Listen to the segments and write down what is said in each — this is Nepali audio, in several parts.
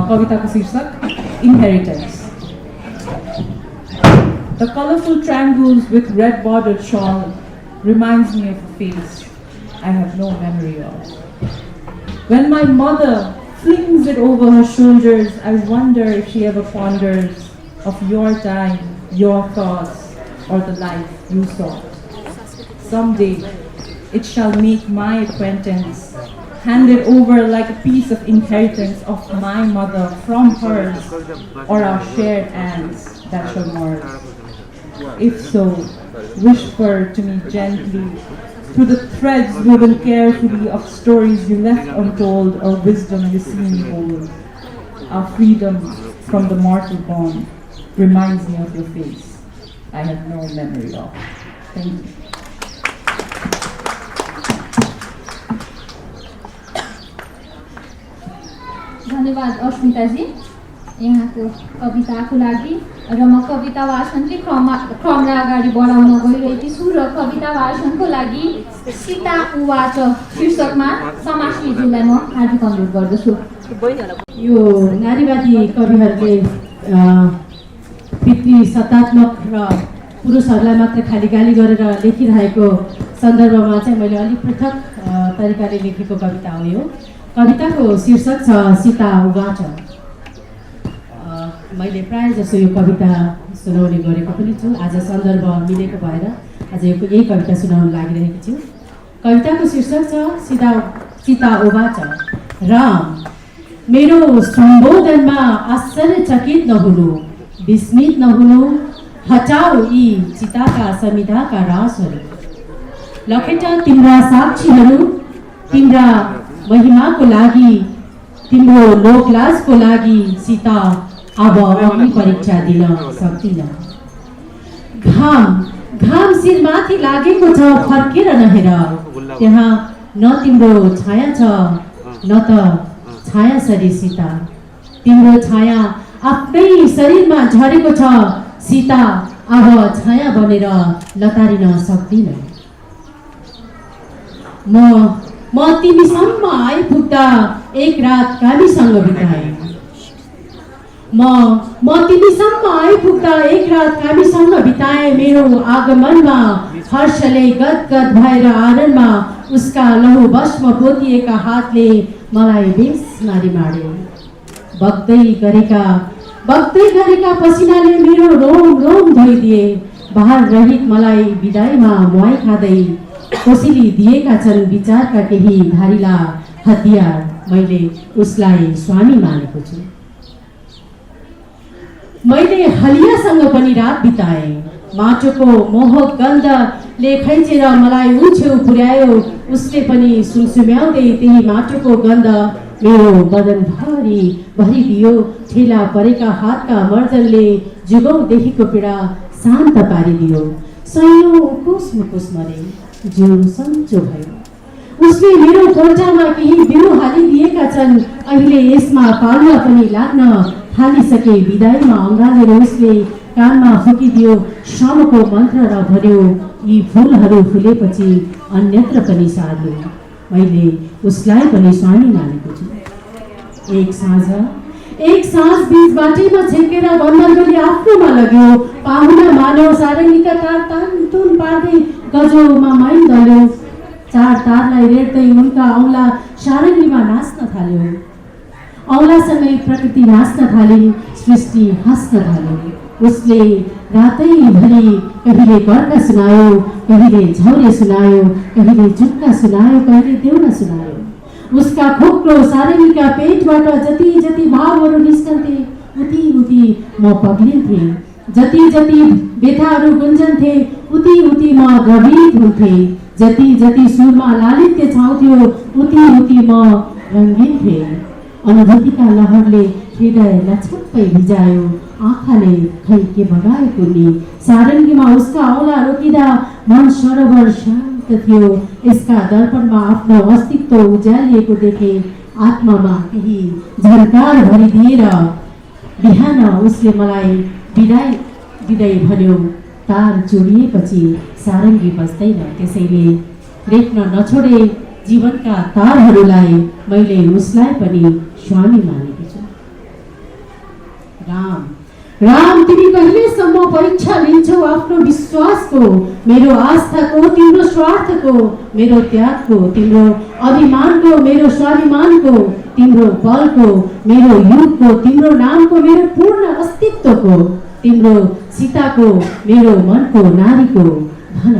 कविताको शीर्षक inheritance. The colorful triangles with red bordered shawl reminds me of a face I have no memory of. When my mother flings it over her shoulders, I wonder if she ever ponders of your time, your thoughts, or the life you sought. Someday it shall make my acquaintance, handed over like a piece of inheritance of my mother from hers, or our shared hands that shall merge. If so, whisper to me gently through the threads woven carefully of stories you left untold or wisdom you see me hold. Our freedom from the mortal bond reminds me of your face I have no memory of. Thank you. धन्यवाद अस्मिताजी यहाँको कविताको लागि र म कविता वाचनले क्रम अगाडि बढाउन गइरहेकी छु र कविता वाचनको लागि सीता उवाच शीर्षकमा समाजज्यूलाई म हार्दिक अनुरोध गर्दछु. यो नारीवादी कविहरूले पितृ सत्तात्मक र पुरुषहरूलाई मात्र खाली गाली गरेर लेखिरहेको सन्दर्भमा चाहिँ मैले अलिक पृथक तरिकाले लेखेको कविता हो यो. कविताको शीर्षक छ सीता उवाच. मैले प्रायः जसो यो कविता सुनाउने गरेको पनि छु. आज सन्दर्भ मिलेको भएर आज यही कविता सुनाउन लागिरहेको छु. कविताको शीर्षक छ सीता उवाच. राम, मेरो सम्बोधनमा आश्चर्यचकित नहुनु, विस्मित नहुनु, हटाऊ यी चिताका समिधाका रासहरू. लखेटा तिम्रा साक्षीहरू, तिम्रा महिमाको लागि, तिम्रो लोकलाजको लागि सीता अब अग्नि परीक्षा दिन सक्दिन. घाम शिरमाथि लागेको छ फर्केर नहेर, त्यहाँ न तिम्रो छाया छ न त छाया सरी सीता. तिम्रो छाया आफ्नै शरीरमा झरेको छ सीता, अब छाया बनेर लतारिन सक्दिन. म तिमीसम्म आइपुग्दा एक रात कामीसँग बिताएँ. म तिमीसम्म आइपुग्दा एक रात कामीसँग बिताएँ. मेरो आगमनमा हर्षले गदगद भएर आँगनमा उसका लहु भस्म पोतिएका हातले मलाई बेसमारी माडे. बग्दै गरेका पसिनाले मेरो रोम धोइदिए. भार रहित मलाई बिदाईमा मुहाई खाँदै कोसिली दिएका छन् विचारका केही धारिला हतियार. मैले उसलाई स्वामी मानेको छु. मैले हलियासँग पनि रात बिताएँ. माटोको मोहक गन्धले खैचेर मलाई ऊ छेउ पुर्यायो. उसले पनि सुनसुम्याउँदै त्यही माटोको गन्ध मेरो बदन भरिदियो. ठेला परेका हातका मर्जनले जुगौँदेखिको पीडा शान्त पारिदियो. सयौं उकुस मुकुस मरे, जिउ सन्चो भयो. उसले मेरो कोर्टामा केही बिउ हालिदिएका छन्. अहिले यसमा पालुवा पनि लाग्न थालिसके. बिदाईमा अँगालेर उसले कानमा फुकिदियो श्रमको मन्त्र र भन्यो, यी फुलहरू फुलेपछि अन्यत्र पनि सार्यो. मैले उसलाई पनि स्वामी मानेको छु. एक साँझ बीच बाटैमा छेकेर बन्दरले आफ्नोमा लग्यो. पाहुना मानव सारङ्गीका तार तानतुन पार्दै गजौमा माइन दल्यो. चार तारलाई रेट्दै उनका औँला सारङ्गीमा नाच्न थाल्यो. औँलासँगै प्रकृति नाच्न थाली, सृष्टि हाँस्न थाल्यो. उसले रातैभरि कहिले कर्का सुनायो, कहिले झौरे सुनायो, कहिले जुक्का सुनायो, कहिले देउना सुनायो. उसका खोक्रो सारङ्गीका पेटबाट जति जति भावहरू निस्कन्थे उति उति म पग्लिन्थे. जति जति व्यथाहरू गुन्जन्थे उति उति म द्रवित हुन्थे. जति जति सुरमा लालित्य छाउँथ्यो उति उति म रङ्गिन्थे. अनुभूतिका लहरले हृदय लछप्पै भिजायो. आँखाले खै के बगायो कुर्नी. सारङ्गीमा उसका औँला रोकिँदा मन सरोवर शान्त थियो. यसका दर्पणमा आफ्नो अस्तित्व उज्यालिएको देखे. आत्मामा केही झन्कार भरिदिएर बिहान उसले मलाई बिदाई भन्यो. तार जोडिएपछि सारङ्गी बस्दैन. त्यसैले रेख्न नछोडे जीवनका तारहरूलाई मैले उसलाई पनि स्वामी मानेको छु. राम, तिमी कहिलेसम्म परीक्षा लिन्छौ आफ्नो विश्वासको, मेरो आस्थाको, तिम्रो स्वार्थको, मेरो त्यागको, तिम्रो अभिमानको, मेरो स्वाभिमानको, तिम्रो बलको, मेरो युगको, तिम्रो नामको, मेरो पूर्ण अस्तित्वको, तिम्रो सीताको, मेरो मनको, नारीको। भन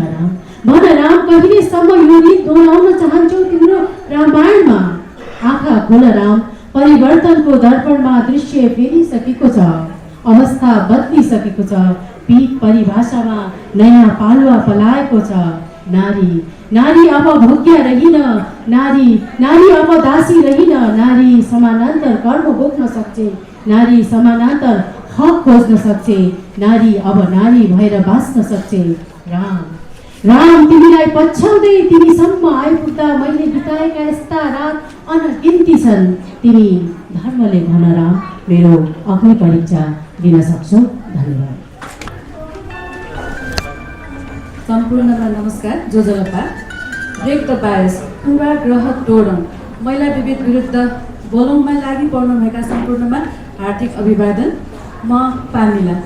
राम, कहिलेसम्म यो गीत दोहोऱ्याउन चाहन्छौ तिम्रो रामायणमा? आँखा खोल राम, परिवर्तनको दर्पणमा दृश्य फेरिसकेको छ, अवस्था बदलिसकेको छ, परिभाषामा नयाँ पालुवा पलाएको छ। नारी अब भोग्य रहिन, नारी अब दासी रहिन, नारी समानान्तर कर्म भोग्न सक्छे, नारी समानान्तर हक खोज्न सक्छे, नारी अब नारी भएर बाँच्न सक्छे। राम, तिमीलाई पछ्याउँदै तिमीसम्म आइपुग्दा मैले बिताएका यस्ता रात अनगिन्ती छन्। तिमी धर्मले भन राम, मेरो अग्नि परीक्षा दिन सक्छौ। धन्यवाद। सम्पूर्णलाई नमस्कार। जोजलपा ब्रेक द बायस, पूर्वाग्रह तोडौँ, महिला विभेद विरुद्ध बोलौँमा लागि पर्नुभएका सम्पूर्णमा हार्दिक अभिवादन। म पामिला।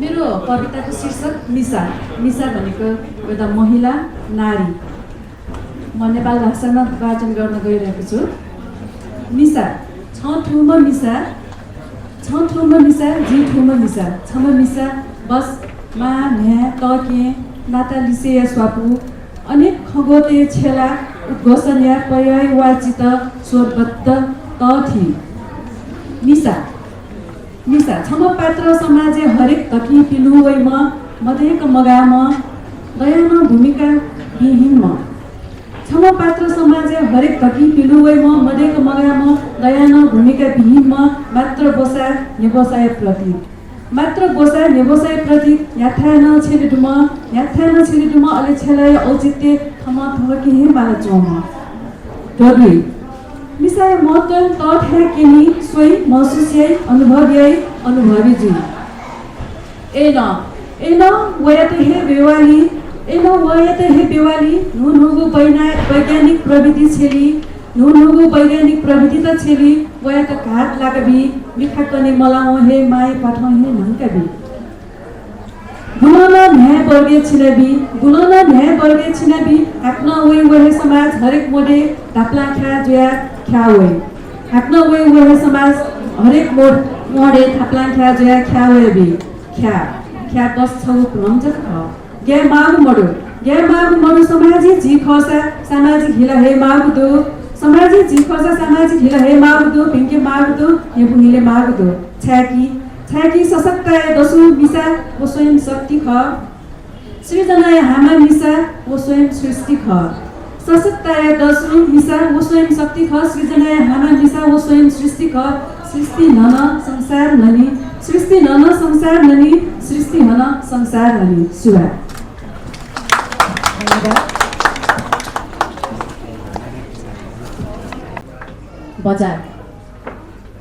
मेरो कविताको शीर्षक मिसा। मिसा भनेको एउटा महिला, नारी। म नेपाल भाषामा वाचन गर्न गइरहेको छु। मिसा छ ठुलो मिसा, छ ठुलो मिसा, जी ठुलो मिसा, छम मिसा, बस मा न्या तके नाता लिसे स्वापु अनेक खगोते छेला उद्घोषण या पर्याय वाचित स्वरबद्ध तथि। मिसा छम पात्र समाजे हरेक तकी पिलुवै मधेक मगाम दयान भूमिका विहीन म। छम पात्र समाजे हरेक थकी पिलुवै मधेक मगाम दयान भूमिका विहीन म। मात्र बोसा नेबोसाय प्रतीक, मात्र बोसा नेबोसाय प्रतीक, याथान छेलिडुम अले छेलाय औचित्य थम थकी हे माला चोम। डोगरी मिसाय महत्व तट है केनी सोई महसुसियाई अनुभवी जी। एन वयते हे बेवाली, एन वयते हे बेवाली, नुनुगु वैज्ञानिक प्रविधि छेली, नुनुगु वैज्ञानिक प्रविधि त छेली, वयत घात लागबी, मिठा कने मलाउ हे माय पाठौ हे नंकबी। गुणना न्याय वर्गीय छिनबी, गुणना न्याय वर्गीय छिनबी, आफ्नो वै समाज हरेक मोडे धापला खा जुया ख्या वै, आफ्नो वै समाज हरेक मोडे धापला खा जुया ख्या वै बी, ख्या कस छौ रमजक ख। गे मागु मडो समाजी जी खसा सामाजिक हिला हे मागु दो, समाजी जी खसा सामाजिक हिला हे मागु दो, पिंके मागु दो, नेबुहिले मागु दो। छाकी सशक्तय दसु मिसा वो स्वयं शक्ति ख, सृजनाय हामा मिसा वो स्वयं सृष्टि ख। सशक्तय दसु मिसा वो स्वयं शक्ति ख, सृजनाय हामा मिसा वो स्वयं सृष्टि ख। सृष्टि नन संसार ननी, सृष्टि नन संसार ननी, सृष्टि हन संसार ननी। सुवा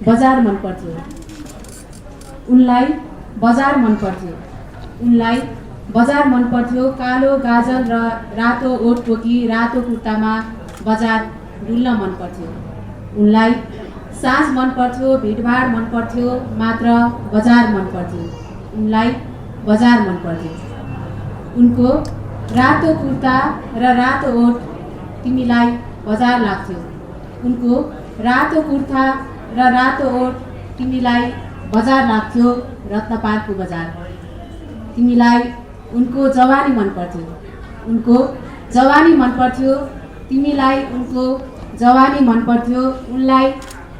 बजार मन पर्थ्यो उनलाई, बजार मन पर्थ्यो उनलाई, बजार मन पर्थ्यो। कालो गाजल र रातो ओठ टोकी रातो कुर्तामा बजार डुल्न मन पर्थ्यो उनलाई। साँझ मन पर्थ्यो, भिडभाड मन पर्थ्यो, मात्र बजार मन पर्थ्यो उनलाई, बजार मन पर्थ्यो। उनको रातो कुर्ता र रातो ओठ तिमीलाई बजार लाग्थ्यो, उनको रातो कुर्ता र रातो ओठ तिमीलाई बजार लाग्थ्यो, रत्नपारको बजार। तिमीलाई उनको जवानी मन पर्थ्यो, उनको जवानी मन पर्थ्यो, तिमीलाई उनको जवानी मन पर्थ्यो। उनलाई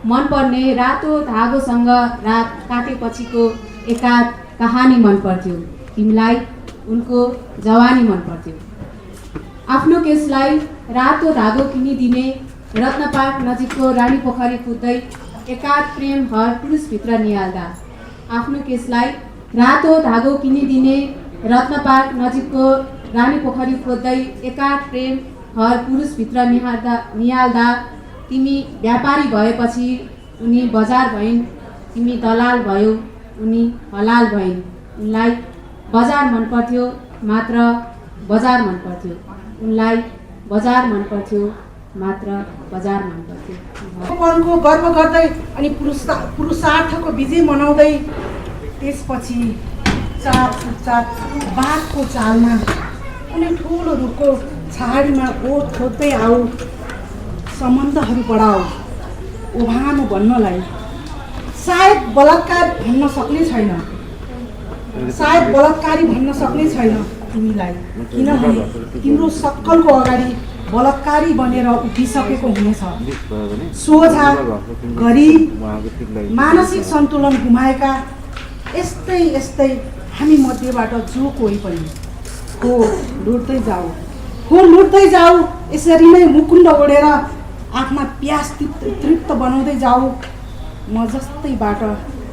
मनपर्ने रातो धागोसँग रात काटेपछिको एकाध कहानी मन पर्थ्यो, तिमीलाई उनको जवानी मन पर्थ्यो। आफ्नो केसलाई रातो धागो किनिदिने रत्नपार्क नजिकको रानी पोखरी कुद्दै एकाध प्रेम हर पुरुषभित्र निहाल्दा। आफ्नो केसलाई रातो धागो किनिदिने रत्नपार्क नजिकको रानी पोखरी खोज्दै एकाध प्रेम हर पुरुषभित्र निहाल्दा। तिमी व्यापारी भएपछि उनी बजार भइन्, तिमी दलाल भयो उनी हलाल भइन्। उनलाई बजार मन पर्थ्यो, मात्र बजार मन पर्थ्यो उनलाई, बजार मन पर्थ्यो, मात्र बजारमा गर्थ्यो। पनको गर्व गर्दै अनि पुरुषार्थको विजय मनाउँदै त्यसपछि चाप बाघको चालमा कुनै ठुलो रुखको छाडीमा ओठ खोज्दै आऊ, सम्बन्धहरू बढाऊ, ओभानो भन्नलाई सायद बलात्कार भन्न सक्ने छैन, सायद बलात्कारी भन्न सक्ने छैन तिमीलाई, किनभने तिम्रो सक्कलको अगाडि बलात्कारी बनेर उभिसकेको हुनेछ। सोझा गरिब मानसिक सन्तुलन गुमाएका यस्तै यस्तै हामी मध्येबाट जो कोही पनि हो लुट्दै जाऊ, यसरी नै मुकुण्ड ओढेर आफ्ना प्यास तृप्त बनाउँदै जाऊ। म जस्तैबाट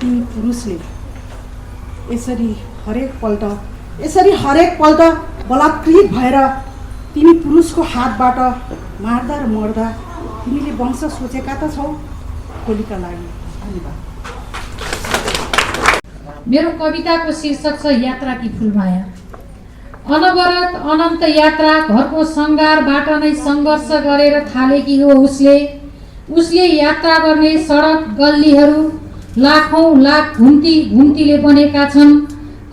तिमी पुरुषले यसरी हरेक पल्ट बलात्कृत भएर तिमी पुरुषको हातबाट मार्दा र मर्दा तिमीले वंश सोचेका त छौ। होलीका लागि धन्यवाद। मेरो कविताको शीर्षक छ यात्राकी फुलमाया। अनवरत अनन्त यात्रा घरको सङ्घारबाट नै सङ्घर्ष गरेर थालेकी हो उसले यात्रा गर्ने सडक गल्लीहरू लाखौँ लाख घुम्तीले बनेका छन्।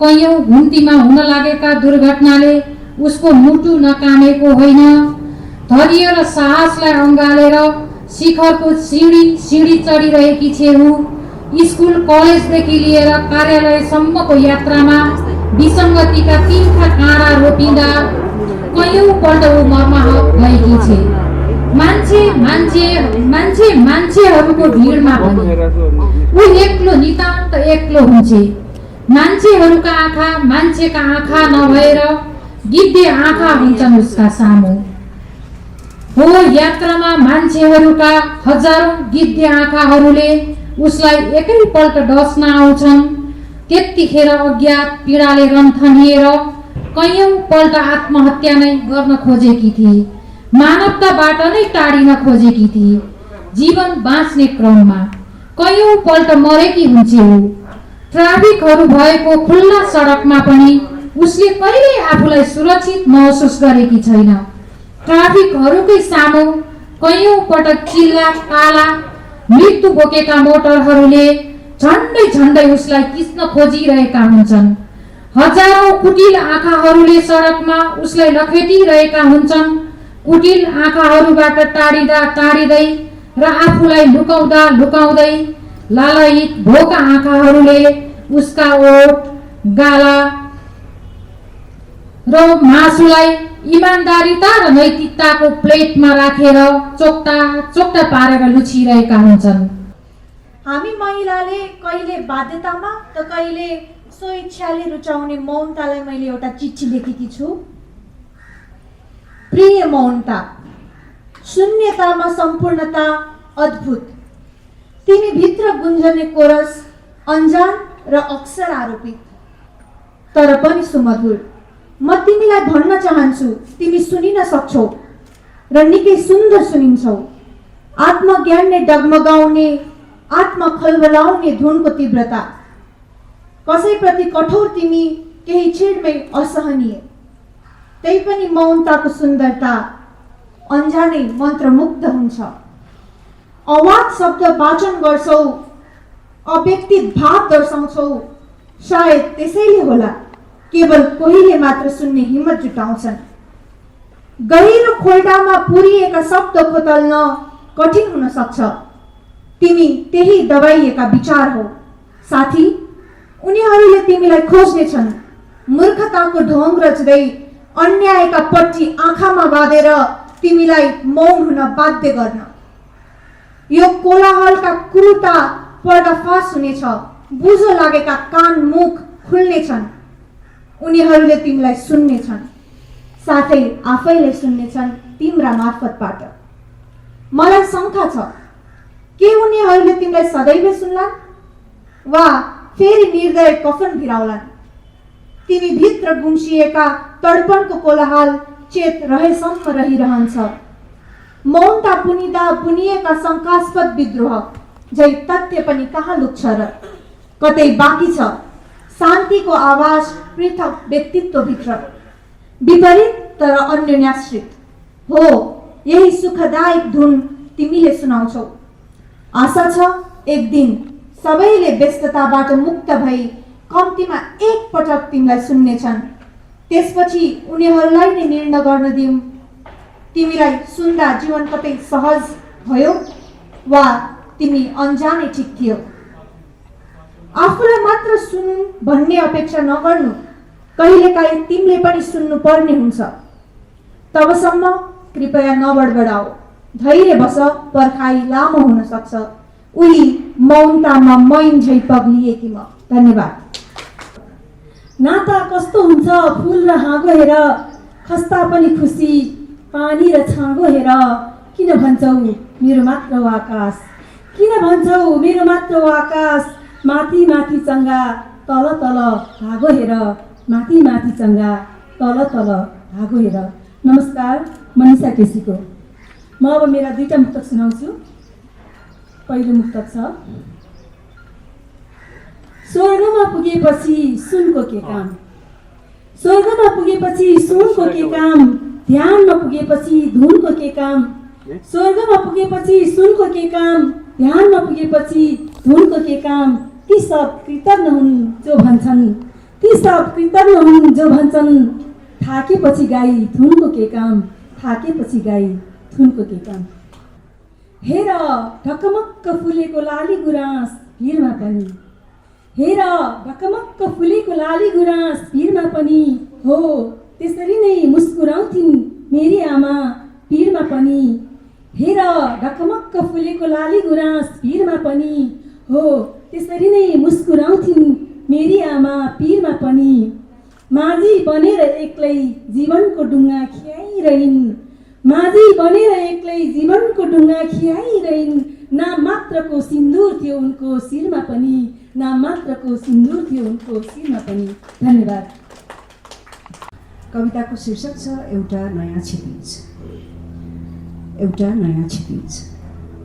कैयौँ घुम्तीमा हुन लागेका दुर्घटनाले उसको मुटु नकामेको होइन। धैर्य र साहसलाई अँगालेर शिखरको सिँढी चढिरहेकी छे ऊ। स्कुल कलेजदेखि लिएर कार्यालयसम्मको यात्रामा विसङ्गतिका तिखा काँडा रोपिँदा कैयौँ पल्ट ऊ मर्माहत भएकी छे। मान्छेहरूको भिडमा पनि ऊ एक्लो नितान्त एक्लो हुन्छे। मान्छेहरूका आँखा मान्छेका आँखा नभएर गिद्धे आँखा हुन्छन् उसका सामु। हो यात्रामा मान्छेहरूका हजारौं गिद्धे आँखाहरूले उसलाई एकैपल्ट डस्न आउँछन्। त्यतिखेर अज्ञात पीडाले रन्थनिएर कैयौँ पल्ट आत्महत्या नै गर्न खोजेकी थिए, मानवताबाट नै टाढिन खोजेकी थिए। जीवन बाँच्ने क्रममा कैयौँ पल्ट मरेकी हुन्छे ऊ। ट्राफिकहरू भएको खुल्ला सडकमा पनि उसले कहिल्यै आफूलाई सुरक्षित महसुस गरेकी छैन। ट्राफिकहरूकै सामु कैयौँ पटक चिल्ला काला मृत्यु बोकेका मोटरहरूले झन्डै उसलाई किच्न खोजिरहेका हुन्छन्। हजारौं कुटिल आँखाहरूले सडकमा उसलाई लखेटिरहेका हुन्छन्। कुटिल आँखाहरूबाट टाढिँदै र आफूलाई लुकाउँदै लालयित भोका आँखाहरूले उसका ओठ, गाला र मासुलाई इमान्दारिता र नैतिकताको प्लेटमा राखेर चोक्टा पारेर लुचिरहेका हुन्छन्। हामी महिलाले कहिले बाध्यतामा त कहिले स्वइच्छाले रुचाउने मौनतालाई मैले एउटा चिठी लेखेकी छु। प्रिय मौनता, शून्यतामा सम्पूर्णता अद्भुत। तिमी भित्र गुन्जने कोरस अनजान र अक्सर आरोपित, तर पनि सुमधुर। म तिमीलाई भन्न चाहन्छु, तिमी सुनिन सक्छौ र निकै सुन्दर सुनिन्छौ। आत्मज्ञानले डगमगाउने, आत्मा खलबलाउने धुनको तीव्रता, कसैप्रति कठोर तिमी केही क्षणमै असहनीय। त्यही पनि मौनताको सुन्दरता अन्जानै मन्त्रमुग्ध हुन्छ। अवाक शब्द वाचन गर्छौ, अव्यक्तित भाव दर्शाउँछौ। सायद त्यसैले होला केवल कोहीले मात्र सुन्ने हिम्मत जुटाउँछन्। गहिरो खोल्टामा पुरिएका शब्द खोतल्न कठिन हुन सक्छ। तिमी त्यही दबाइएका विचार हो साथी। उनीहरूले तिमीलाई खोज्नेछन्, मूर्खताको ढोङ रच्दै अन्यायका पट्टी आँखामा बाँधेर तिमीलाई मौन हुन बाध्य गर्न। यो कोलाहलका क्रूरता पर्दाफास हुनेछ। बुझो लागेका कान मुख खुल्नेछन्। उनीहरूले तिमीलाई सुन्नेछन्, साथै आफैले सुन्नेछन् तिम्रा मार्फतबाट। मलाई शङ्का छ, के उनीहरूले तिमीलाई सदैव सुन्लान् वा फेरि निर्दय कफन भिराउलान्? तिमी भित्र गुम्सिएका तडपनको कोलाहल चेत रहेसम्म रहिरहन्छ। मौनता बुनिएका शङ्कास्पद विद्रोह झै तथ्य पनि कहाँ लुक्छ र? कतै बाँकी छ शान्तिको आवाज पृथक व्यक्तित्वभित्र, विपरीत तर अन्योन्याश्रित। हो, यही सुखदायक धुन तिमीले सुनाउँछौ। आशा छ एक दिन सबैले व्यस्तताबाट मुक्त भई कम्तीमा एक पटक तिमीलाई सुन्नेछन्। त्यसपछि उनीहरूलाई नै निर्णय गर्न दिउँ तिमीलाई सुन्दा जीवन कतै सहज भयो वा तिमी अनजानै ठिक थियो। आफूलाई मात्र सुन्नु भन्ने अपेक्षा नगर्नु, कहिलेकाहीँ तिमीले पनि सुन्नु पर्ने हुन्छ। तबसम्म कृपया नबडबडाऊ, धैर्य बस, पर्खाइ लामो हुन सक्छ। उही मौनतामा मैन झै पग्लिएकी म। धन्यवाद। नाता कस्तो हुन्छ फुल र हाँगो हेर, खस्ता पनि खुसी पानी र छाँगो हेर। किन भन्छौ मेरो मात्र हो आकाश, किन भन्छौ मेरो मात्र हो आकाश। माथि माथि चङ्गा तल तल भागो हेर, माथि माथि चङ्गा तल तल भागो हेर। नमस्कार, मनिषा केसीको। म अब मेरा दुईटा मुक्तक सुनाउँछु। पहिलो मुक्तक छ, स्वर्गमा पुगेपछि सुनको के काम। स्वर्गमा पुगेपछि सुनको के काम, ध्यानमा पुगेपछि धुनको के काम। स्वर्गमा पुगेपछि सुनको के काम, ध्यानमा पुगेपछि धुनको के काम। ती सब कृतज्ञ हुन् जो भन्छन्, ती सब कृतज्ञ हुन् जो भन्छन्। थाकेपछि गाई धुनको के काम, थाकेपछि गाई धुनको के काम। हेर ढकमक्क फुलेको लाली गुराँस भिरमा पनि, हेर ढकमक्क फुलेको लाली गुराँस भिरमा पनि। हो त्यसरी नै मुस्कुराउँथिन् मेरी आमा भिरमा पनि। हेर ढकमक्क फुलेको लाली गुराँस भिरमा पनि। हो त्यसरी नै मुस्कुराउँथिन् मेरी आमा पीरमा पनि। माझी बनेर एक्लै जीवनको डुङ्गा खियाइरहन्, माझी बनेर एक्लै जीवनको डुङ्गा खियाइरहन्। नाम मात्रको सिन्दुर थियो उनको शिरमा पनि, नाम मात्रको सिन्दुर थियो उनको शिरमा पनि। धन्यवाद। कविताको शीर्षक छ एउटा नयाँ क्षितिज। एउटा नयाँ क्षितिज।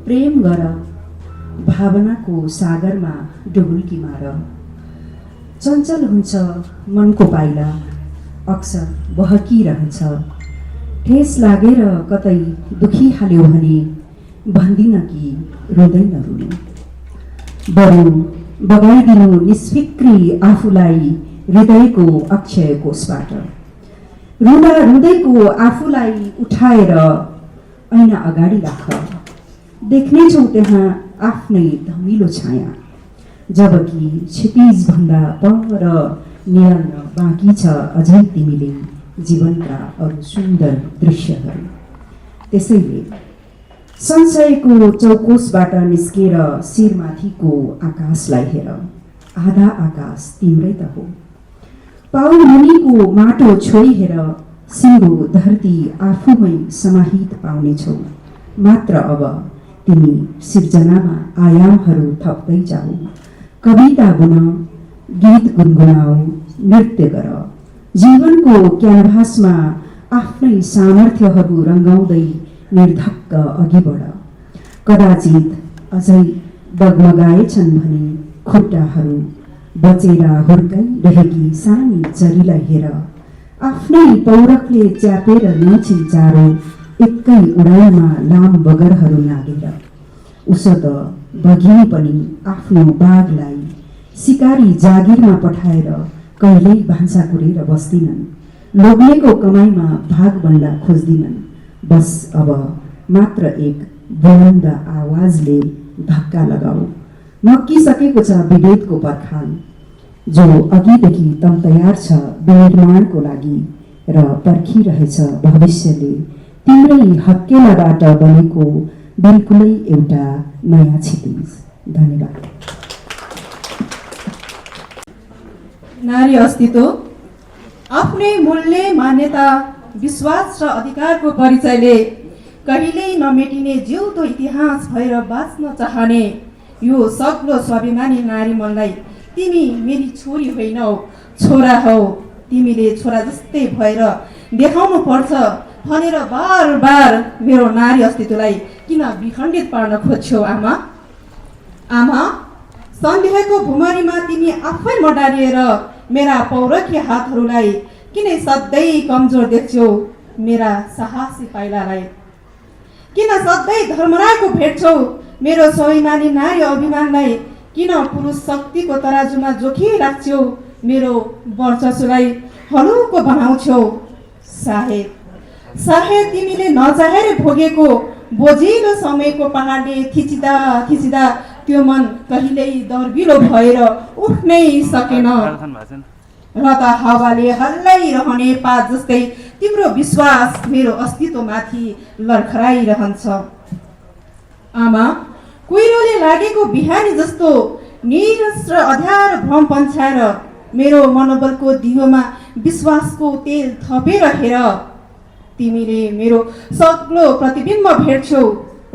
प्रेम गर भावनाको सागरमा डुबुल्की मार। चञ्चल हुन्छ मनको पाइला, अक्सर बहकिरहन्छ। ठेस लागेर कतै दुखिहाल्यो भने भन्दिन कि रुँदैन रुने। बरु बगाइदिनु निस्फिक्री आफूलाई हृदयको अक्षय कोषबाट। रुँदा रुँदैको आफूलाई उठाएर ऐना अगाडि राख। देख्नेछौ त्यहाँ आफ्नै धमिलो छाया, जबकि क्षितिजभन्दा पर निहाल्न बाँकी छ अझै तिमीले जीवनका अरू सुन्दर दृश्यहरू। त्यसैले संशयको चौकोसबाट निस्केर शिरमाथिको आकाशलाई हेर। आधा आकाश तिम्रै त हो। पाउ मुनिको माटो छोई हेर, सिङ्गो धरती आफूमै समाहित पाउनेछौ। मात्र अब तिमी सिर्जनामा आयामहरू थप्दै जाऊ। कविता बुन, गीत गुनगुनाऊ, नृत्य गर। जीवनको क्यानभासमा आफ्नै सामर्थ्यहरू रङ्गाउँदै निर्धक्क अघि बढ। कदाचित अझै डगमगाएछन् भने खुट्टाहरू, बचेर हुर्काइरहेकी सानी चरीलाई हेर। आफ्नै पौरखले च्यापेर ल्याउँछिन् चारो, एकै उडानमा लाम बगरहरू नागेर। उसो त बघिनी पनि आफ्नो बाघलाई सिकारी जागिरमा पठाएर कहिल्यै भान्सा कुरेर बस्दिनन्। लोग्नेको कमाइमा भाग बन्दा खोज्दिनन्। बस अब मात्र एक बुलन्द आवाजले धक्का लगाऊ। मक्किसकेको छ विभेदको पर्खाल, जो अघिदेखि तम तयार छ विनिर्माणको लागि र पर्खिरहेछ भविष्यले तिम्रै हक्केलाबाट बनेको बिल्कुलै एउटा नयाँ क्षितिज। धन्यवाद। नारी अस्तित्व आफ्नै मूल्य, मान्यता, विश्वास र अधिकारको परिचयले कहिल्यै नमेटिने जिउँदो इतिहास भएर बाँच्न चाहने यो सक्लो स्वाभिमानी नारी मनलाई तिमी मेरी छोरी होइनौ, छोरा हौ। तिमीले छोरा जस्तै भएर देखाउनु पर्छ भनेर बार बार मेरो नारी अस्तित्वलाई किन विखण्डित पार्न खोज्छौ आमा? आमा, सन्देहको भुमरीमा तिमी आफै मडारिएर मेरा पौरखी हातहरूलाई किन सधैँ कमजोर देख्छौ, मेरा साहसी पाइलालाई? किन सधैँ धर्मरायको भेट्छौ? मेरो स्वाभिमानी नारी अभिमानलाई किन पुरुष शक्तिको तराजुमा जोखिराख्छौ? मेरो वर्चस्वलाई हलुको बनाउँछौ? सायद तिमीले नचाहेर भोगेको बोझिलो समयको पहाडले थिचिँदा त्यो मन कहिल्यै दर्बिलो भएर उठ्नै सकेन र त हावाले हल्लाइरहने पात जस्तै तिम्रो विश्वास मेरो अस्तित्वमाथि लर्खराइरहन्छ। आमा, कुहिरोले लागेको बिहानी जस्तो निरस र अध्यारो भ्रम पन्छाएर मेरो मनोबलको दियोमा विश्वासको तेल थपेर हेर। तिमीले मेरो सक्लो प्रतिबिम्ब भेट्छौ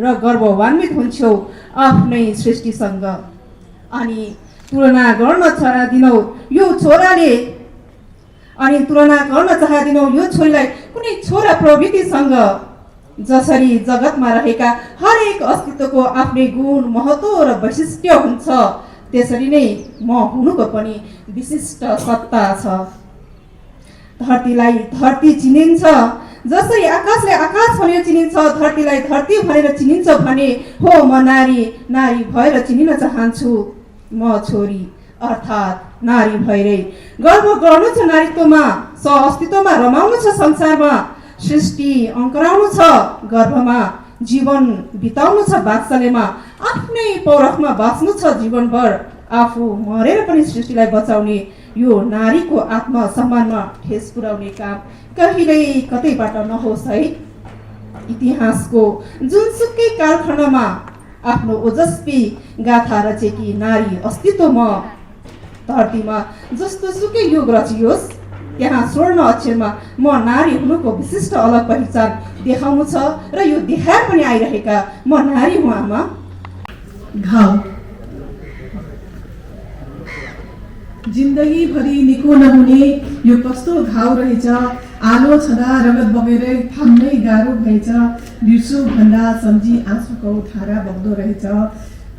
र गर्ववान्वित हुन्छौ आफ्नै सृष्टिसँग। अनि तुलना गर्न चाहदिनौ यो छोरीलाई कुनै छोरा प्रवृत्तिसँग। जसरी जगतमा रहेका हरेक अस्तित्वको आफ्नै गुण, महत्त्व र वैशिष्ट्य हुन्छ, त्यसरी नै म हुनुको पनि विशिष्ट सत्ता छ। धरतीलाई धरती चिनिन्छ जसरी आकाशले आकाश भनेर चिनिन्छ, धरतीलाई धरती भनेर चिनिन्छ भने हो म नारी भएर चिनिन चाहन्छु। म छोरी अर्थात् नारी भएरै गर्व गर्नु छ नारीत्वमा, अस्तित्वमा रमाउनु छ संसारमा, सृष्टि अङ्कराउनु छ गर्भमा, जीवन बिताउनु छ वात्सल्यमा, आफ्नै पौरखमा बाँच्नु छ जीवनभर, आफू मरेर पनि सृष्टिलाई बचाउने यो नारीको आत्मसम्मानमा ठेस पुर्याउने काम कहिल्यै कतैबाट नहोस् है। इतिहासको जुनसुकै कालखण्डमा आफ्नो ओजस्वी गाथा रचेकी नारी अस्तित्व म। धरतीमा जस्तो सुकै युग रचियोस् त्यहाँ स्वर्ण अक्षरमा म नारी हुनुको विशिष्ट अलग पहिचान देखाउनु छ र यो देखाएर पनि आइरहेका म नारी हुँ। आमा, घाउ जिन्दगीभरि निको नहुने यो कस्तो घाउ रहेछ। आलो छँदा रगत बगेर थाम्नै गाह्रो भएछ। बिर्सु भन्दा सम्झी आँसुको धारा बग्दो रहेछ।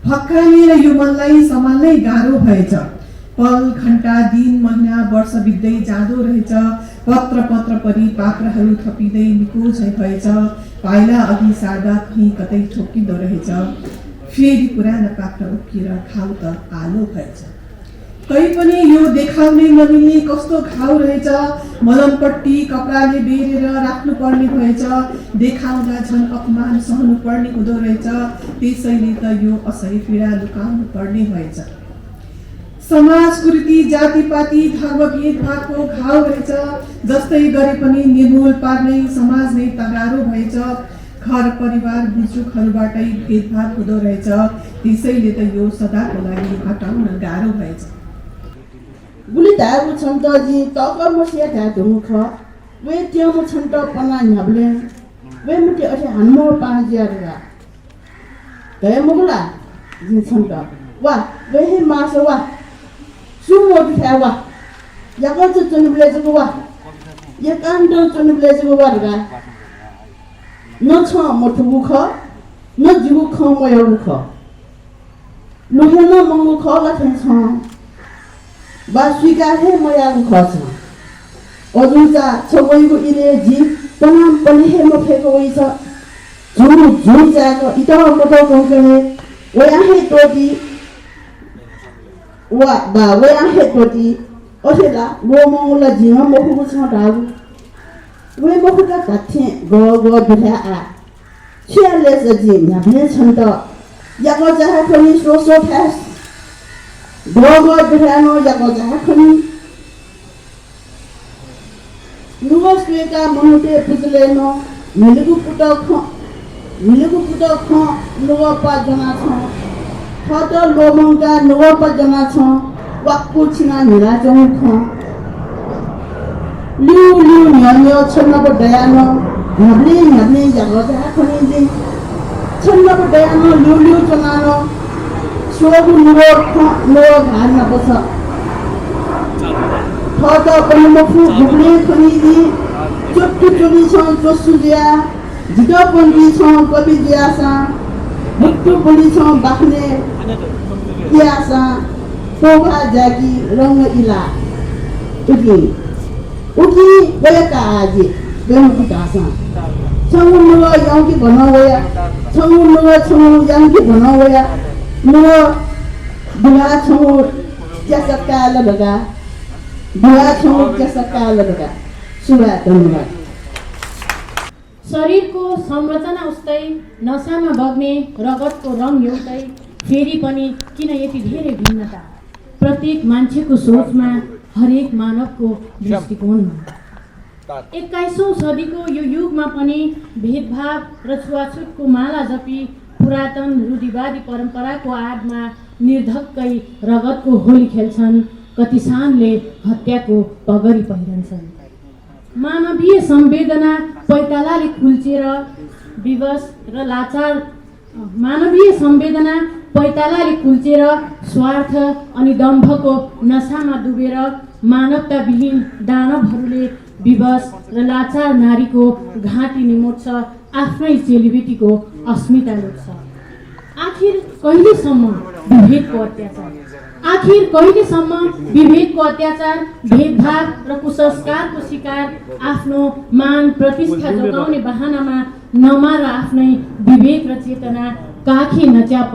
फक्काइएर यो मनलाई सम्हाल्नै गाह्रो भएछ। पल, घण्टा, दिन, महिना, वर्ष बित्दै जाँदो रहेछ। पत्र परी पात्रहरू थपिँदै निको झै भएछ। पाइला अघि सार्दा कहीँ कतै ठोकिँदो रहेछ। फेरि पुरानो पात्र उक्किएर घाउ त आलो भएछ। तै पनि यो देखाउनै नमिल्ने कस्तो घाउ रहेछ। मलमपट्टी कपडाले बेरेर राख्नु पर्ने भएछ। देखाउँदा झन् अपमान सहनु पर्ने हुँदो रहेछ। त्यसैले त यो असह्य पीडा लुकाउनु पर्ने भएछ। समाज कुरीति, जातिपाती, धर्म भेदभावको घाउ रहेछ। जस्तै गरे पनि निर्मूल पार्नै समाज नै तगारो भएछ। घर परिवार बुजुर्गहरूबाटै भेदभाव हुँदो रहेछ। त्यसैले त यो सदाको लागि हटाउन गाह्रो भएछ। बुली धागु छन्त जी तक मसिया धागु मुख वे त्यो मु छन्त पना न्याब्ले वे मुटे अथे हन्मो पाजिया रा गए मुगला जी छन्त वा वे हे मास वा सुमो दिखा वा याको चुनुब्ले जगु वा ये काण्ड चुनुब्ले जगु वा रा न छ मोठु मुख न जिगु ख मयो मुख लुहेन मंगु ख लथे छ बा स्वीकार है मया मुख अजुचा छगोइको इले जी तमाम पनि हे मफेको वइस झुम जाको इतो मतो कोंकने वया हे तोटी वा बा वया हे तोटी ओसेला गोमोला जिमा मफुको छ डाउ वे मफुका काथे गो बिहा आ छियाले जि न्याबे छन्त याको जहा खनि सोसो फेस गोगो बिहानो याको जहा खनि नुगस्वेका मनुते पुजलेनो मिलुगु पुट ख नुगपा जना छ फट लोमंगा नुगपा जना छ वाक्कु छिना निरा जमु ख लिउ न्यान्यो छन्नको दयानो नब्ले याको जहा खनि दे छन्नको दयानो लिउ जनानो सोगु नुगो घान नपछ फट पनि मफु गुब्ले खनिजी चोट्टु चोली छ चोसुजिया जितो पन्दी छ कपि जियासा मुट्टु बोली छ बाख्ने यासा पोगा जागी रंग इला उकी गयका आजी गनु पितासा छंगु नुवा यांकी बनावया छंगु नुवा छंगु यांकी बनावया नुवा बुला छंगु त्यसका लगा बुला छंगु त्यसका लगा सुबह धन्यवाद। शरीरको संरचना उस्तै नसामा बग्ने रगतको रङ एउटै फेरि पनि किन यति धेरै भिन्नता प्रत्येक मान्छेको सोचमा हरेक मानवको दृष्टिकोणमा 21औं सदीको यो युगमा पनि भेदभाव र छुवाछुतको माला जपी पुरातन रूढिवादी परम्पराको आडमा निर्धक्कै रगतको होली खेल्छन्। कति सानले हत्याको पगरी पहिरन्छन्। मानवीय संवेदना पैतालाले कुल्चेर विवश र लाचार मानवीय संवेदना पैतालाले कुल्चेर स्वार्थ अनि दम्भको नसामा डुबेर मानवताविहीन दानवहरूले विवश र लाचार नारीको घाँटी निमोट्छ, आफ्नै चेलीबेटीको अस्मिता लुट्छ। आखिर कहिलेसम्म विभेदको अत्याचार आखिर कहिलेसम्म विभेदको अत्याचार भेदभाव र कुसंस्कारको शिकार आफ्नो मान प्रतिष्ठा जोगाउने बहानामा नमार आफ्नै विवेक र चेतना काखी नच्याप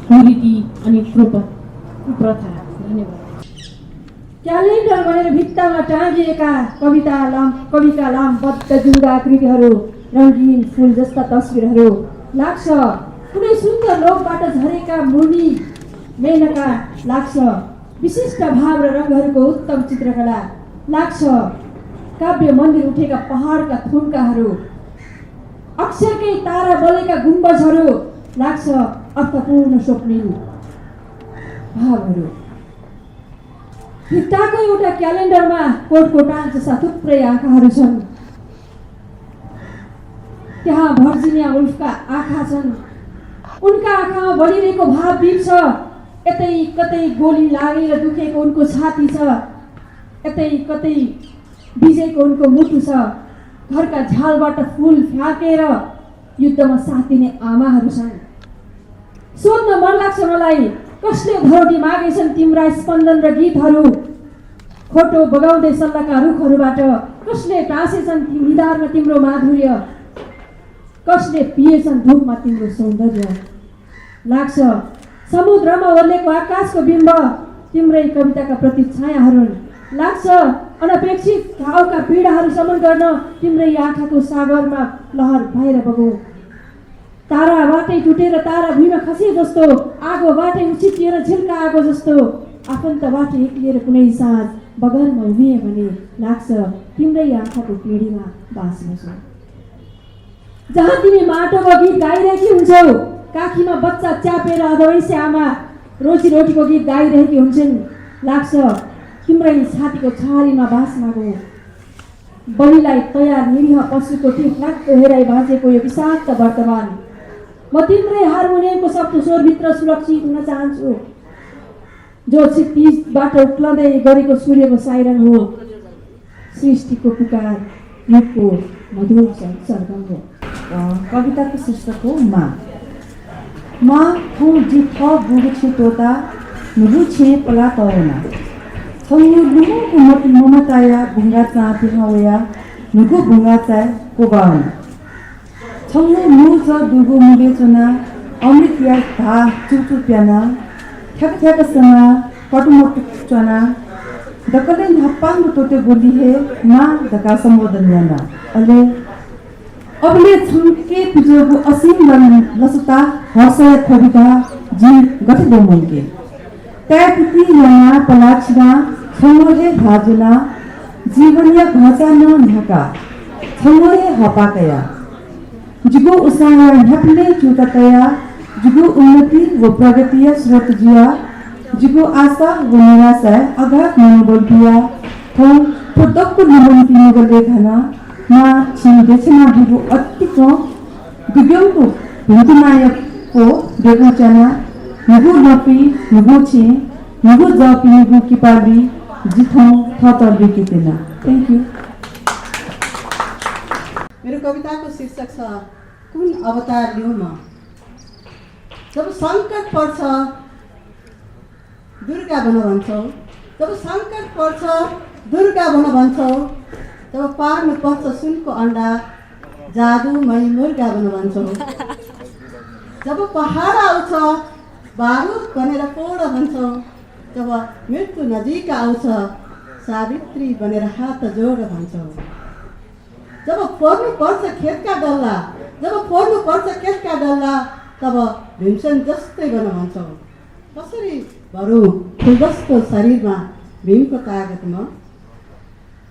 कुरीति अनि कुप्रथा। धन्यवाद। क्यालेन्डर भनेर भित्तामा टाँगिएका कविका लामबद्ध जुङ्गाकृतिहरू रङ्गीन फुल जस्ता तस्बिरहरू लाग्छ कुनै सुन्दर लोकबाट झरेका मुनि मेनका लाग्छ विशिष्ट भाव र रङहरूको उत्तम चित्रकला लाग्छ काव्य मन्दिर उठेका पहाडका थुम्काहरू अक्षरकै तारा बलेका गुम्बजहरू लाग्छ अर्थपूर्ण स्वप्निल भावहरू। भित्ताको एउटा क्यालेन्डरमा कोटकोटान जस्ता थुप्रै आँखाहरू छन्। त्यहाँ भर्जिनिया वुल्फका आँखा छन्। उनका आँखामा बढिरहेको भाव बिर्छ। यतै कतै गोली लागेर दुखेको उनको छाती छ, यतै कतै विजयको उनको मुटु छ। घरका झालबाट फुल फ्याँकेर युद्धमा साथ दिने आमाहरू छन्। सोध्न मन लाग्छ मलाई कसले भरोटी मागेछन् तिम्रा स्पन्दन र गीतहरू। खोटो बगाउँदै सल्लाहका रुखहरूबाट कसले टाँसेछन् निधारमा तिम्रो माधुर्य। कसले पिएछन् धुपमा तिम्रो सौन्दर्य। लाग्छ समुद्रमा ओर्लेको आकाशको बिम्ब तिम्रै कविताका प्रतिछायाहरू। लाग्छ अनपेक्षित घाउका पीडाहरू समन गर्न तिम्रै आँखाको सागरमा लहर भएर बगो। ताराबाटै टुटेर तारा भुइँमा खसे जस्तो, आगोबाटै उछिटिएर झिल्का आगो जस्तो, आफन्तबाटै एक्लिएर कुनै साँझ बगरमा उभिए भने लाग्छ तिम्रै आँखाको पिँढीमा बास बसो। जहाँ तिमी माटोको गीत गाइरहेकी हुन्छौ, काखीमा बच्चा च्यापेर अधवैँसे आमा रोजीरोटीको गीत गाइरहेकी हुन्छन्। लाग्छ तिम्रै छातीको छारीमा बास मागो। बलिलाई तयार निरीह पशुको टिफलाक्दो हेराइ बाँचेको यो विषाक्त वर्तमान म तिम्रै हार्मोनियमको शब्द स्वरभित्र सुरक्षित हुन चाहन्छु, जो क्षितिजबाट उक्लँदै गरेको सूर्यको साइरन हो। सृष्टिको पुकार युगको मधुर सरगम हो। कविताको शीर्षक हो माँ थौ जिथ बुगु छि तोता नुगु छे पला तौना थंगु लुमुको मति ममताया भुंगा चा पिहावया नुगु भुंगा चा कोगावना थंगु मुज दुगु मुगे चना अमृत या धा चुचु प्याना ठ्याक ठ्याक सना पटुमटु चना दकले नपांग तोते बोली है माँ दका संबोधन याना अले अबले छंके पिजोको असीम लसुता हर्षय कविता जी गति बोमंके त्यापुती लना पलाछना छंगोहे भाजुना जीवनीय घचा न ढका छंगोहे हपाकया जुगो उसाया ढकले चुतकया जुगो उन्नति व प्रगतिय स्रोत जिया जुगो आशा व निराशा अगाध मनोबल दिया थौ पुदक्को निमन्ति निगले घना मा छिदेछना बुबु अत्तिको गुग्यौको भूतनायकको बेगुचना नुगु नपी नुगु छि नुगु जपी नुगु किपाली जिथौ थतर बिकितेना। Thank you. मेरो कविताको शीर्षक छ कुन अवतार लिउँ म। जब सङ्कट पर्छ दुर्गा बन भन्छौ, जब सङ्कट पर्छ दुर्गा बन भन्छौ, जब पार्नु पर्छ सुनको अन्डा जादुमय मुर्गा बन भन्छौँ। जब पहाड आउँछ बारुद भनेर पोड भन्छौँ। जब मृत्यु नजिक आउँछ सावित्री बनेर हात जोड भन्छौँ। जब फोर्नु पर्छ खेतका डल्ला तब भीमसेन जस्तै बन भन्छौँ। कसरी भरौँ फुल जस्तो शरीरमा भीमको तागतमा।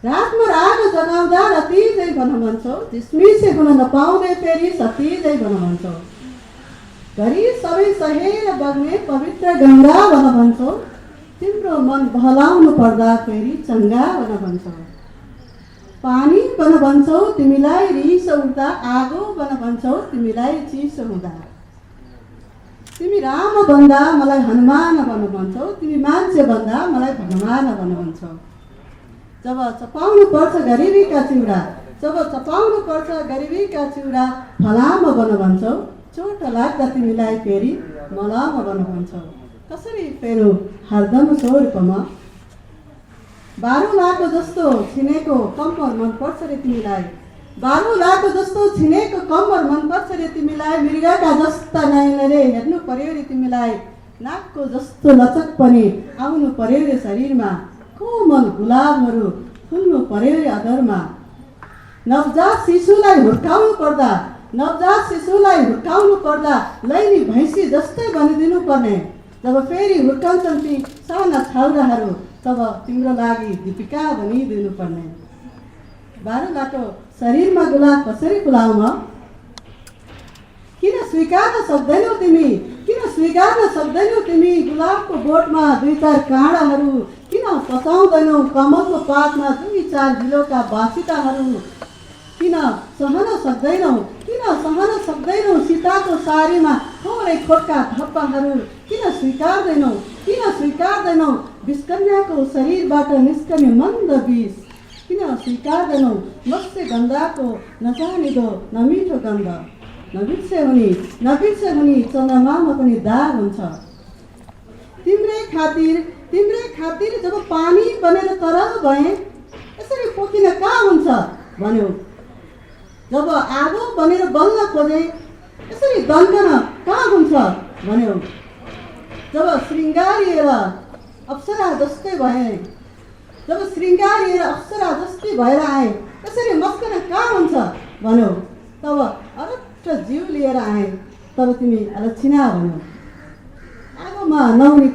रातमा आगो जगाउँदा रतिजै बन भन्छौँ। झिसमिसे हुन नपाउने फेरि सतिजै बन भन्छौँ। घरि सबै सहेर बग्ने पवित्र गङ्गा बन भन्छौँ। तिम्रो मन बहलाउनु पर्दा फेरि चङ्गा बन भन्छौँ। पानी बन भन्छौ तिमीलाई रिस उठ्दा, आगो बन भन्छौ तिमीलाई चिसो हुँदा। तिमी राम भन्दा मलाई हनुमान बन भन्छौ, तिमी मान्छे भन्दा मलाई भगवान बन भन्छौ। जब चपाउनु पर्छ गरिबीका चिउरा फलाम बन भन्छौ। चोट लाग्दा तिमीलाई फेरि मलाम बन भन्छौ। कसरी फेरौँ हरदम स्वरूपमा। बारुलाको जस्तो छिनेको कम्मर मनपर्छ रे तिमीलाई। मृगका जस्ता नयनले हेर्नु पर्यो रे तिमीलाई। नाकको जस्तो लचक पनि आउनु पर्यो रे शरीरमा। कोमल गुलाबहरू फुल्नु पर्यो रे अदरमा। नवजात शिशुलाई हुर्काउनु पर्दा लैली भैँसी जस्तै बनिदिनु पर्ने। जब फेरि हुर्काउँछन् ती साना छाउराहरू तब तिम्रो लागि दीपिका बनिदिनु पर्ने। बारुलाको शरीरमा गुलाब कसरी फुलाउन? किन स्वीकार्न सक्दैनौ तिमी गुलाबको बोटमा 2-4 काँडाहरू? किन पचाउँदैनौ कमलको पातमा 2-4 गिलोका बासिताहरू? किन सहन सक्दैनौ सीताको सारीमा थोरै खोटका धप्पाहरू? किन स्वीकार्दैनौ विषकन्याको शरीरबाट निस्कने मन्द विष? किन स्वीकार्दैनौ मत्स्य गन्धाको नजानिदो नमिठो गन्ध? नबिर्से हुनी चन्द्रमामा पनि दाग हुन्छ। तिम्रै खातिर जब पानी बनेर तरल भए यसरी पोखिन कहाँ हुन्छ भन्यो। जब आगो बनेर बल्न खोजे यसरी दन्कन कहाँ हुन्छ भन्यो। जब श्रृङ्गारिएर अप्सरा जस्तै भएर आए यसरी मस्कन कहाँ हुन्छ भन्यो। तब अरट्ट जीव लिएर आए तब तिमी अलक्षिणा भन्यो। आगोमा नौनी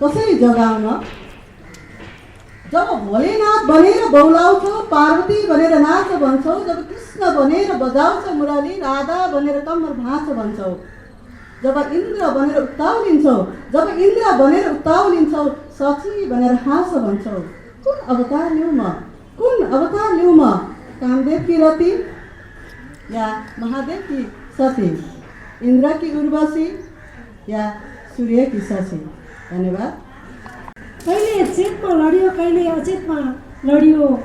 कसरी जगाउन? जब भोलेनाथ बनेर बौलाउँछौ, पार्वती बनेर नाच भन्छौ। जब कृष्ण बनेर बजाउँछ मुरली, राधा बनेर कम्मर भाँच भन्छौ। जब इन्द्र बनेर उत्ताउलिन्छौ, सची बनेर हाँस भन्छौ। कुन अवतार लिउँ म? कामदेव की रति या महादेव की सती? इंद्र की उर्वशी या सूर्य की शशी? धन्यवाद। कहिले चेतमा लडियो, कहिले अचेतमा लडियो।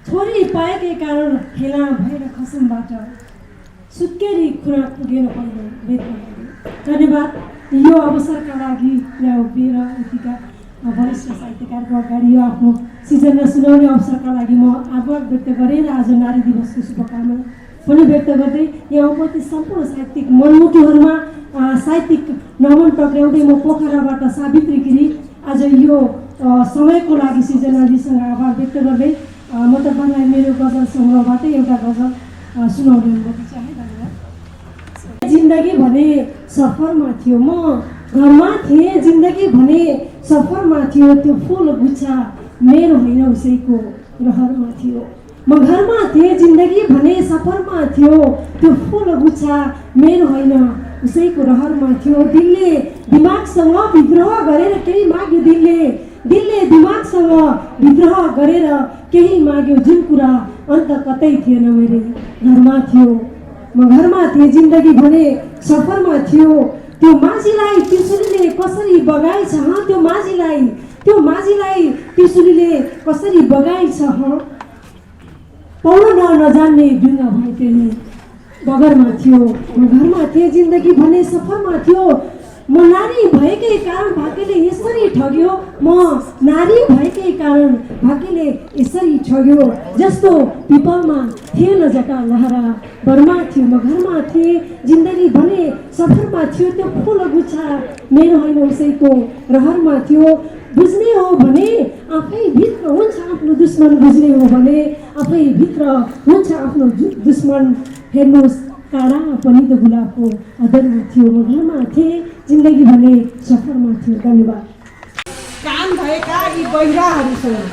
छोरी पाएकै कारण हेला भएर खसमबाट सुत्केरी खुरा पुगेर पहिलो वेदमा। धन्यवाद। यो अवसरका लागि यहाँ उभिएर यतिका वरिष्ठ साहित्यकारको अगाडि यो आफ्नो सिर्जना सुनाउने अवसरका लागि म आभार व्यक्त गरेँ र आज नारी दिवसको शुभकामना पनि व्यक्त गर्दै यहाँ उपस्थित सम्पूर्ण साहित्यिक मनमुटुहरूमा साहित्यिक नमन टक्राउँदै म पोखराबाट सावित्री गिरी आज यो समयको लागि सृजनाजीसँग आभार व्यक्त गर्दै म तपाईँलाई मेरो गजल सङ्ग्रहबाटै एउटा गजल सुनाउने अनुमति चाहे। धन्यवाद। जिन्दगी भने सफरमा थियो, म घरमा थिएँ। जिन्दगी भने सफरमा थियो, त्यो फुल गुच्छा मेरो होइन उसैको रहरमा थियो। म घरमा थिएँ, जिन्दगी भने सफरमा थियो, त्यो फुल गुच्छा मेरो होइन उसैको रहरमा थियो। दिलले दिमागसँग विद्रोह गरेर केही माग्यो, दिलले दिमागसँग विद्रोह गरेर केही माग्यो। जुन कुरा अन्त कतै थिएन मेरो घरमा थियो। म घरमा थिएँ, जिन्दगी भने सफरमा थियो, त्यो माझीलाई त्रिशुलीले कसरी बगाएछ? त्यो माझीलाई त्रिशुलीले कसरी बगाएछ? पौड नजान्ने डुङ्गा भने त्यसले बगरमा थियो। म घरमा थिएँ, जिन्दगी भने सफरमा थियो, म नारी भएकै कारण भाग्यले यसरी ठग्यो, म नारी भएकै कारण भाग्यले यसरी ठग्यो। जस्तो पिपलमा थिएन जटा लहरा, बरमा थियो म घरमा थिएँ, जिन्दगी भने सफरमा थियो, त्यो फुल गुच्छा मेरो होइन उसैको रहरमा थियो। बुझ्ने हो भने आफै भित्र हुन्छ आफ्नो दुश्मन, बुझ्ने हो भने आफै भित्र हुन्छ आफ्नो दुश्मन। हेर्नुहोस् काँडा पनि त गुलाबको अदरमा थियो, म घरमा थिएँ, जिन्दगी भने सफरमा थियो। धन्यवाद। कान भएका यी बहिराहरूसँग,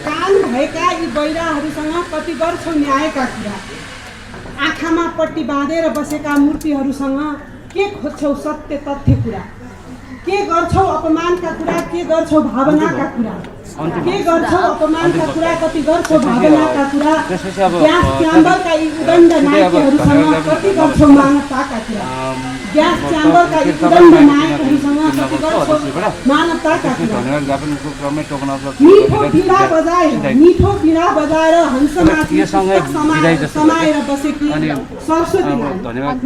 कान भएका यी बहिराहरूसँग कति गर्छौ न्यायका कुरा, आँखामा पट्टी बाँधेर बसेका मूर्तिहरूसँग के खोज्छौ सत्य तथ्य कुरा, के गर्छौ अपमानका कुरा, के गर्छौ भावनाका कुरा, के गर्छौ अपमानका कुरा, कति गर्छौ भावनाका कुरा, ग्यास च्याम्बरका यी उदण्ड नायकहरूसँग कति गर्छौ मानवताका कुरा, ग्यास च्याम्बरका यी उदण्ड नायकहरूसँग कति गर्छौ मानवताका कुरा। मिठो बिना बजाएर हंसमाथि समाएर बसेकी सरस्वती,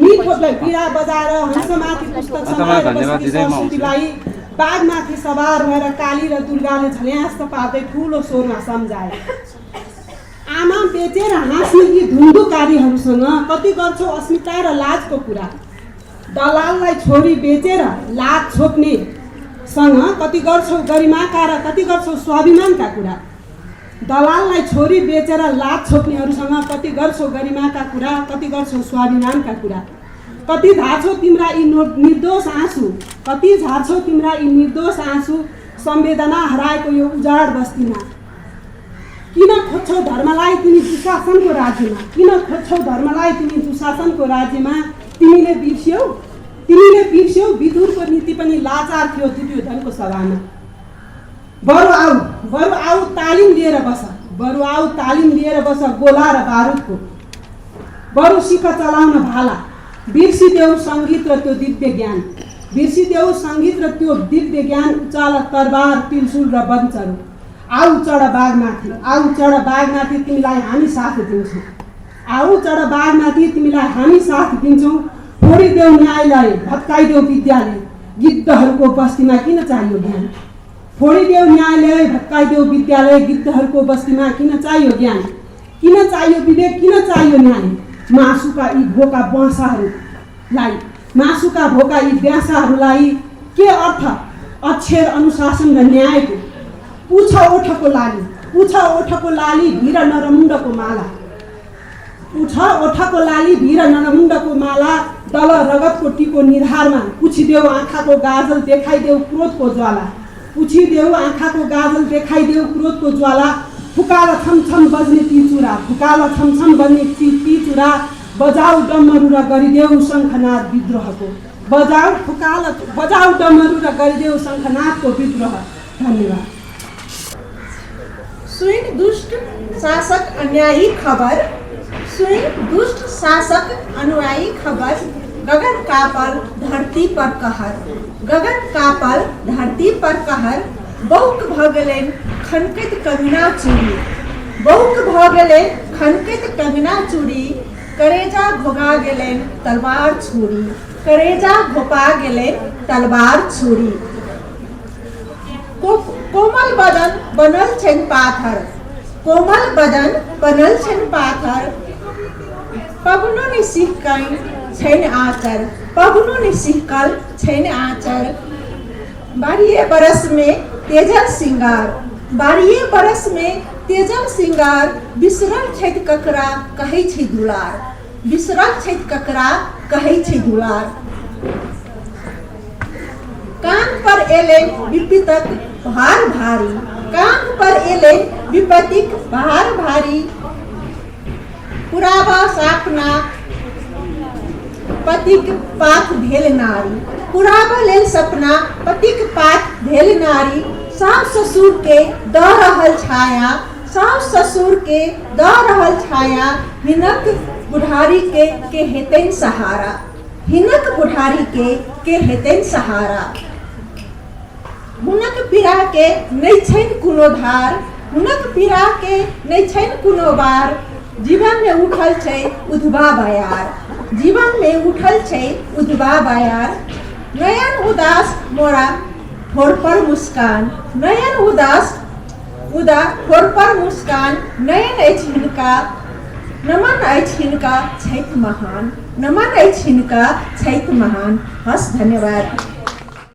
मिठो बिना बजाएर हंसमाथि पुस्तक समाएर बसेकी सरस्वतीलाई बाघमाथि सवार भएर काली र दुर्गाले झल्यास्त पार्दै ठुलो स्वरमा सम्झाए। आमा बेचेर हाँस्ने यी धुन्धुकारीहरूसँग कति गर्छौ अस्मिता र लाजको कुरा, दलाललाई छोरी बेचेर लाज छोप्नेसँग कति गर्छौ गरिमाका र कति गर्छौ स्वाभिमानका कुरा, दलाललाई छोरी बेचेर लाज छोप्नेहरूसँग कति गर्छौ गरिमाका कुरा, कति गर्छौ स्वाभिमानका कुरा। कति झार्छौ तिम्रा यी निर्दोष आँसु, कति झार्छौ तिम्रा यी निर्दोष आँसु, संवेदना हराएको यो उजाड बस्तीमा। किन खोज्छौ धर्मलाई तिमी दुशासनको राज्यमा, किन खोज्छौ धर्मलाई तिमी दुशासनको राज्यमा। तिमीले बिर्स्यौ विदुरको नीति पनि लाचार थियो दुर्योधनको सभामा। बरु आऊ तालिम लिएर बस, बरु आऊ तालिम लिएर बस गोला र बारुदको, बरु सिक चलाउन भाला। बिर्सिदेऊ सङ्गीत र त्यो दिव्य ज्ञान, बिर्सिदेऊ सङ्गीत र त्यो दिव्य ज्ञान, उचाल तरबार त्रिशूल र बन्चहरू। आऊ चढ बाघमाथि, आऊ चढ बाघमाथि, तिमीलाई हामी साथ दिन्छौँ, आऊ चढ बाघमाथि, तिमीलाई हामी साथ दिन्छौँ। फोडिदेऊ न्यायालय, भत्काइदेऊ विद्यालय, गिद्धहरूको बस्तीमा किन चाहियो ज्ञान। फोडिदेऊ न्यायालय, भत्काइदेऊ विद्यालय, गिद्धहरूको बस्तीमा किन चाहियो ज्ञान, किन चाहियो विवेक, किन चाहियो न्याय। मासुका यी भोका ब्यासाहरूलाई, मासुका भोका यी ब्यासाहरूलाई के अर्थ अक्षर अनुशासन र न्यायको। पुछ ओठको लाली, पुछ ओठको लाली, भिर नरमुण्डको माला, पुछ ओठको लाली, भिर नरमुण्डको माला। दल रगतको टिको निधारमा, पुछिदेऊ आँखाको गाजल, देखाइदेऊ क्रोधको ज्वाला, पुछिदेऊ आँखाको गाजल, देखाइदेऊ क्रोधको ज्वाला। फुकाल छमछम बज्ने ती चुरा, फुकाल छमछम बज्ने ती चुरा, बजाऊ डमरू र गरिदेऊ शङ्खनाद विद्रोहको, बजाऊ डमरू र गरिदेऊ शङ्खनादको विद्रोह। धन्यवाद। सुन दुष्ट शासक अन्यायी खबर, सुन दुष्ट शासक अनुयायी खबर। गगन कापल धरती पर कहर, गगन कापल धरती पर कहर। बौक भ गेलैन खनकैत कंगना चूड़ी, बौक भ गेलैन खनकैत कंगना चूड़ी। करेजा घोगा गेलैन तलवार छुरी, करेजा घोपा गेलैन तलवार छुरी। कोमल बदन बनल छैन पाथर, कोमल बदन बनल छैन पाथर। पवनो नि सिहकल छैन आँचर, पवनो नि सिहकल छैन आँचर। 12 बरस में तेजल सिंगार, 12 बरस में तेजल सिंगार। बिसरल छैत ककरा कहै छै दुलार, बिसरल छैत ककरा कहै छै दुलार। कान पर एले विपतिक भार भारी, कान पर एले विपतिक भार भारी। पुरावा सापना पतिक पात भेल नारी, पुरावा लेल सपना पतिक पात भेल नारी। सास ससुर के द रहल छाया, सास ससुर के द रहल छाया। हिनक बुढ़ारी के हेतैन सहारा, हिनक बुढ़ारी के हेतैन सहारा। हुनक पीड़ा के नै छैन कोनो धार, हुनक पीड़ा के नै छैन कोनो बार। जीवन में उठल छै उधवा बयार, जीवन में उठल छै उधवा बयार। नयन उदास मोरा ठोर पर मुस्कान, नयन उदास ठोर पर मुस्कान, नयन अछि हिनका, नमन अछि हिनका छैठ महान, नमन अछि हिनका छैठ महान। हस्, धन्यवाद।